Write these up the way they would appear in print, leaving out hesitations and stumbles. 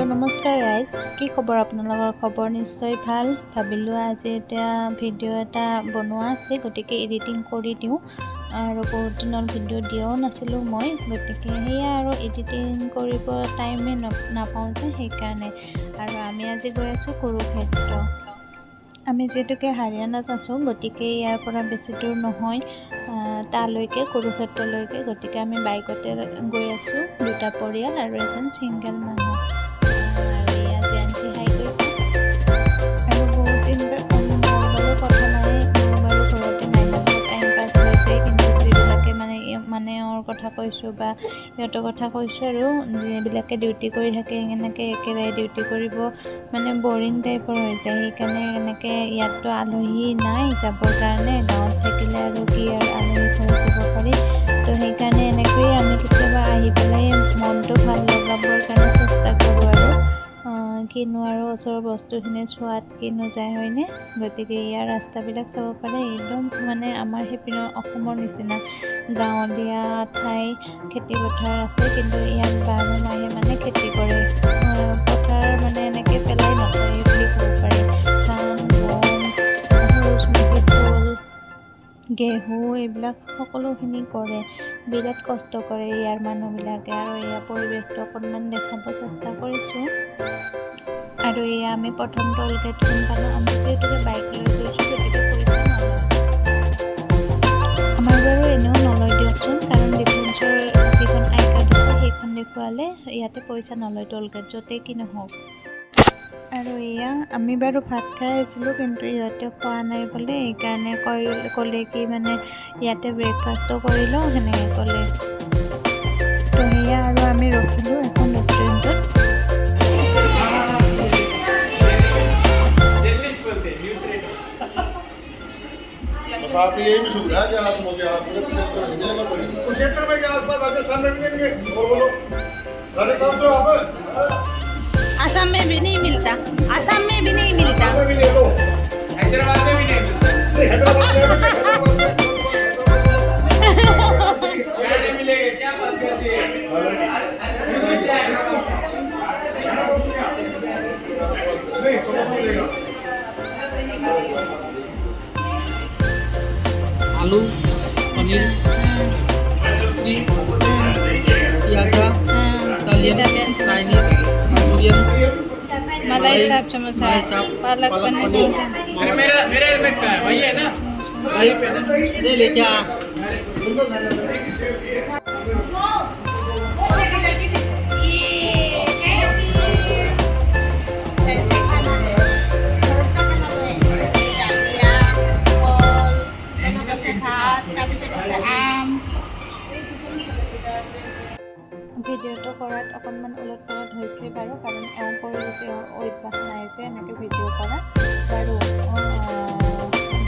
নমস্কাৰ গাইজ, কি খবৰ? আপোনালোকৰ খবৰ নিশ্চয় ভাল। ভাবিলোঁ আজি এতিয়া ভিডিঅ' এটা বনোৱা আছে, গতিকে এডিটিং কৰি দিওঁ। আৰু বহুত দিনৰ ভিডিঅ' দিয়াও নাছিলোঁ মই, গতিকে সেয়া আৰু এডিটিং কৰিব টাইমে নাপাওঁ যে, সেইকাৰণে। আৰু আমি আজি গৈ আছোঁ কুৰুক্ষেত্ৰ। আমি যিহেতুকে হাৰিয়ানাত আছোঁ, গতিকে ইয়াৰ পৰা বেছি দূৰ নহয় তালৈকে, কুৰুক্ষেত্ৰলৈকে। গতিকে আমি বাইকতে গৈ আছোঁ, দুটা পৰিয়াল আৰু এজন ছিংগল মানুহ। আৰু এয়া জেঞ্চি হাই গৈছে। আৰু বহুত দিন বাৰু কথা নাই, মোৰ বাৰু ঘৰতে নাই, টাইম পাছ হৈ যায়। কিন্তু যিবিলাকে মানে এওঁৰ কথা কৈছোঁ বা সিহঁতৰ কথা কৈছোঁ, আৰু যিবিলাকে ডিউটি কৰি থাকে এনেকৈ একেৰাহে ডিউটি কৰিব মানে বৰিং টাইপৰ হৈ যায়। সেইকাৰণে এনেকৈ ইয়াততো আলহী নাই যাবৰ কাৰণে, গাঁৱত থাকিলে আৰু কি আৰু আলহী ঘৰত যাব পাৰি। তো সেইকাৰণে এনেকৈয়ে আমি কেতিয়াবা আহি পেলাই মনটো ভাল লগাবৰ কাৰণে চেষ্টা কৰোঁ। আৰু কিনো আৰু ওচৰৰ বস্তুখিনি চোৱাত কিনো যায়, হয়নে? গতিকে ইয়াৰ ৰাস্তাবিলাক চাব পাৰে, একদম মানে আমাৰ সেইপিনৰ অসমৰ নিচিনা গাঁৱলীয়া ঠাই, খেতি পথাৰ আছে। কিন্তু ইয়াত 12 মাহে মানে খেতি কৰে, পথাৰ মানে এনেকৈ পেলাই নথয় বুলি ক'ব পাৰি। ধান, গম, সূৰুযমুখী ফুল, ঘেঁহু এইবিলাক সকলোখিনি কৰে। বিৰাট কষ্ট কৰে ইয়াৰ মানুহবিলাকে। আৰু এয়া পৰিৱেশটো অকণমান দেখাব চেষ্টা কৰিছোঁ। আৰু এয়া আমি প্ৰথম টোল গেটখন পালোঁ। আমি যিহেতুকে বাইক লৈ গৈছোঁ, গতিকে পইচা নলয়। আমাৰ বাৰু এনেও নলয় দিয়কচোন, কাৰণ ডিফেন্সৰ যিখন আই কাৰ্ড আছে সেইখন দেখুৱালে ইয়াতে পইচা নলয়, টোল গেট য'তেই কি নহওক। আৰু এয়া আমি বাৰু ভাত খাই আছিলোঁ, কিন্তু ইহঁতে খোৱা নাই বোলে। সেইকাৰণে ক'লে কি মানে ইয়াতে ব্ৰেকফাষ্টটো কৰি লওঁ, সেনেকৈ ক'লে। তো সেয়া আৰু আমি ৰখিলোঁ এখন ৰেষ্টুৰেণ্টত। साथ ही यही भी सुविधा है कि आप समोसे आप पूरे कुरुक्षेत्र में के आसपास राजस्थान में भी नहीं मिलेंगे। बोलो राजस्थान तो आप आसाम में भी नहीं मिलता, आसाम में भी नहीं मिलता, में भी ले लो, हैदराबाद में भी नहीं मिलता। हैदराबाद में क्या नहीं मिलेगा, क्या बात करती है? नहीं समोसा मिलेगा। आलू, paneer, piazza, Italian, Chinese, Manchurian, मलाई चाप, समोसा, पालक पनीर। मेरा हेलमेट का है, वही है ना? वही पे ना? अरे लेके आ। ভিডিঅ'টো কৰাত অকণমান ওলট পালট হৈছে বাৰু, কাৰণ এওঁ কৰি দিছে, অভ্যাস নাই যে এনেকৈ ভিডিঅ' কৰা বাৰু।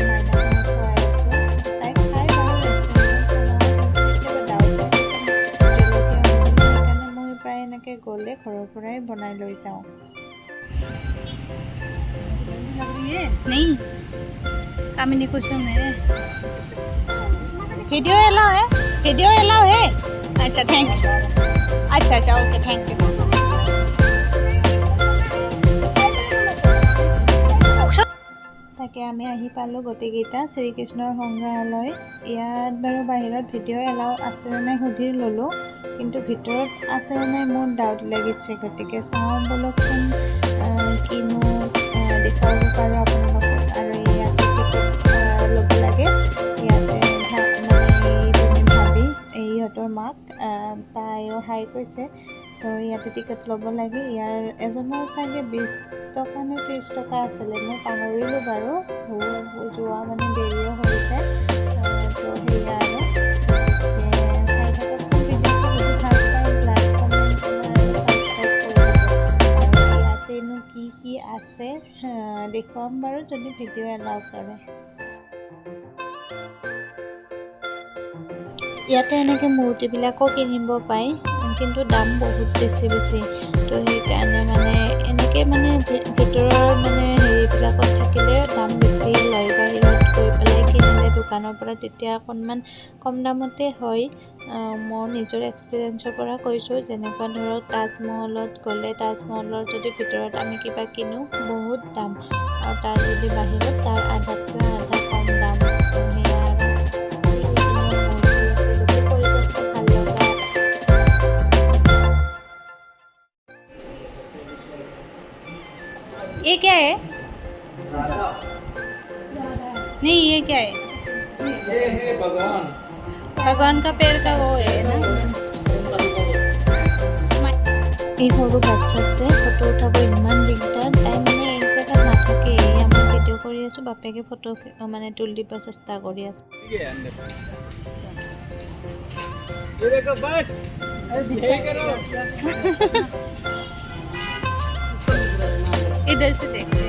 মাইনাখনক খুৱাই আছোঁ, তাইক খাই বাৰু ৰেষ্টুৰেণ্টত সেইকাৰণে মই প্ৰায় এনেকৈ গ'লে ঘৰৰ পৰাই বনাই লৈ যাওঁ। नहीं कामिनी कुछ में वीडियो अलाउ है, वीडियो अलाउ है। अच्छा थैंक यू, अच्छा ओके थैंक यू। তাকে আমি আহি পালোঁ গোটেইকেইটা শ্ৰীকৃষ্ণৰ সংগ্ৰহালয়। ইয়াত বাৰু বাহিৰত ভিডিঅ' এলাউ আছেনে নাই সুধি ল'লোঁ, কিন্তু ভিতৰত আছেনে নাই মোৰ ডাউট লাগিছে। গতিকে চাওঁ ব'লকচোন কিনো দেখুৱাব পাৰোঁ আপোনালোকক। আৰু ইয়াতে টিকট ল'ব লাগে। ইয়াতে মানে এইজনী ভাবি ইহঁতৰ মাক তাইও হাই কৈছে, তো ইয়াতে টিকট ল'ব লাগে। ইয়াৰ এজনৰ চাগে 20 টকা নে 30 টকা আছিলে, মই পাহৰিলোঁ বাৰু, যোৱা মানে দেৰিও হৈছে। তো সেয়া আৰু চাই থাককচোন ভিডিঅ'টো, যদি ভাল পায় লাইক কমেণ্ট আৰু ছাবস্ক্ৰাইব কৰি দিব। আৰু ইয়াতেনো কি আছে দেখুৱাম বাৰু, যদি ভিডিঅ' এলাউ কৰে। ইয়াতে এনেকৈ মূৰ্তিবিলাকো কিনিব পায়, কিন্তু দাম বহুত বেছি। তো সেইকাৰণে মানে এনেকৈ মানে ভিতৰৰ মানে হেৰিবিলাকত থাকিলে দাম বেছি লয়, বাহিৰত গৈ পেলাই কিনিলেতো দোকানৰ পৰা তেতিয়া অকণমান কম দামতে হয়। মোৰ নিজৰ এক্সপিৰিয়েঞ্চৰ পৰা কৈছোঁ, যেনেকুৱা ধৰক তাজমহলত গ'লে তাজমহলৰ যদি ভিতৰত আমি কিবা কিনো বহুত দাম, আৰু তাৰ যদি বাহিৰত তাৰ আধাতকৈ আধা কম দাম। সেয়া আৰু গোটেই পৰিৱেশটো ভাল লগা। ये क्या है? नहीं ये क्या है? ये है भगवान। भगवान का पेड़ का वो है ना। এই সৰু বাচ্চাটোৱে ফটো উঠাব ইমান দিগদাৰ, তাই মানে এক জেগাত নাথাকে। আমি ভিডিঅ' কৰি আছোঁ, বাপেকে ফটো মানে তুলি দিব চেষ্টা কৰি আছে। ये अंदर ये देखो बस यही करो। इधर से देख।